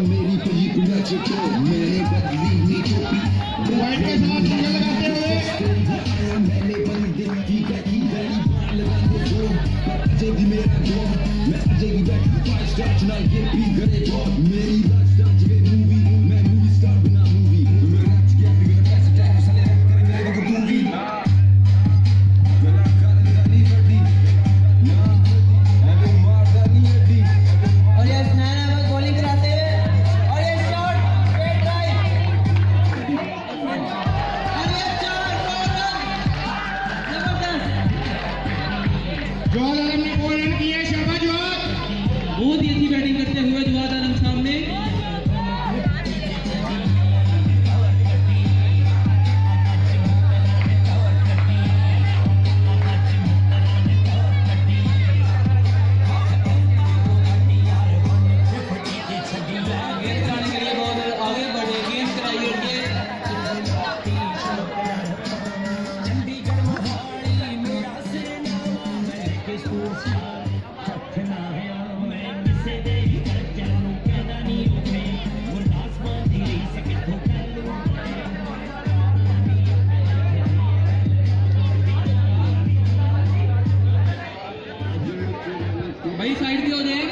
मेरी पली को न चुके मैंने बदली नी टोपी वाइट के साथ टीका लगाते हुए मैंने बनी दिल की गली गली बार लगाते हो बचेगी मेरा जोर मैं बचेगी बैठ 5 स्टार tonight ये भी करे बहुत मेरी लाइफ स्टार्ट वे मूवी मैं मूवी स्टार बना मूवी मैं रैप किया भी मेरा पैसा टाइम साले रैप करेंगे मेरे को दूंगी बहुत ही अच्छी बैटिंग करते हुए जवाद आलम सामने आगे बढ़े गेंद कराइए भाई साइड पे हो जाए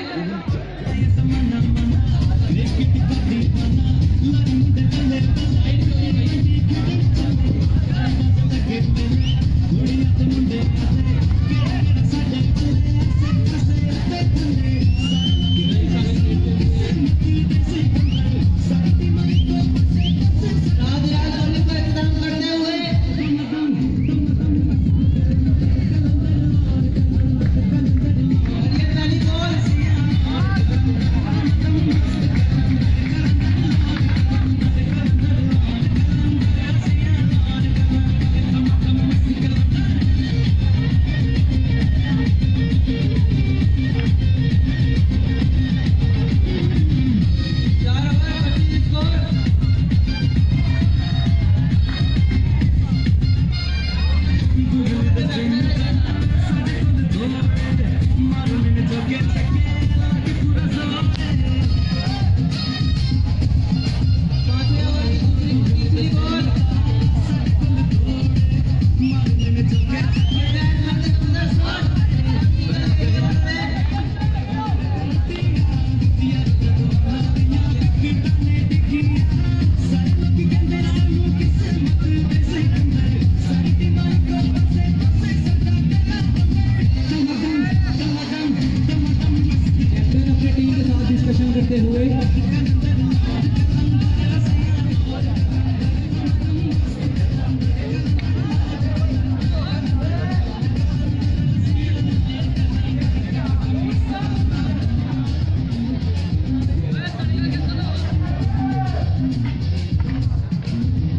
करते हुए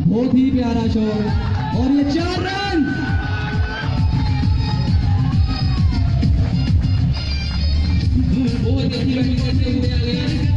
बहुत ही प्यारा शॉट और ये 4 रन बहुत अच्छी बैटिंग करते हुए आ गए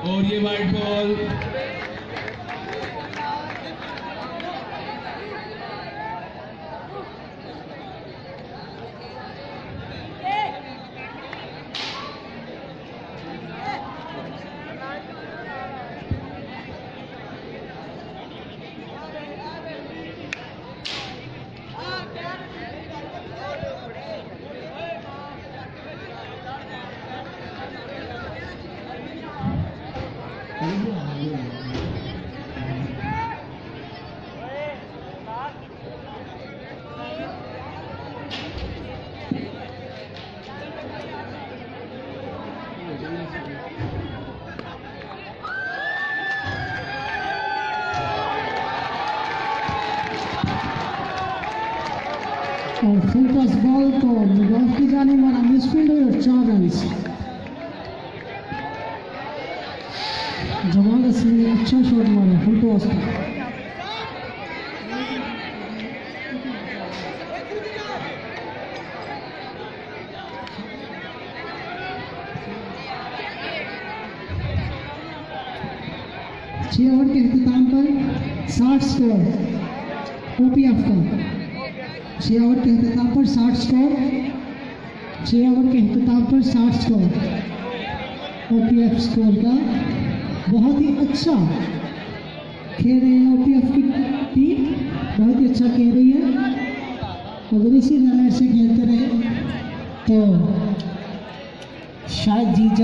और ये वाइट बॉल और फुल टॉस बॉल को मिडऑफ की जाने वाला मिसफील्ड और 4 रन। जमाल सिंह ने अच्छा शॉट मारा फुल टॉस का। छह ओवर के अख्ताम पर 60 स्कोर ओपीएफ का। 6 ओवर के अख्ताम पर 60 स्कोर। 6 ओवर के अख्ताम पर 60 स्कोर ओपीएफ स्कोर का। बहुत ही अच्छा खेल रहे हैं ओपीएफ की टीम, बहुत ही अच्छा खेल रही है। अगर इसी रन से खेलते रहे तो शायद जीत जाए।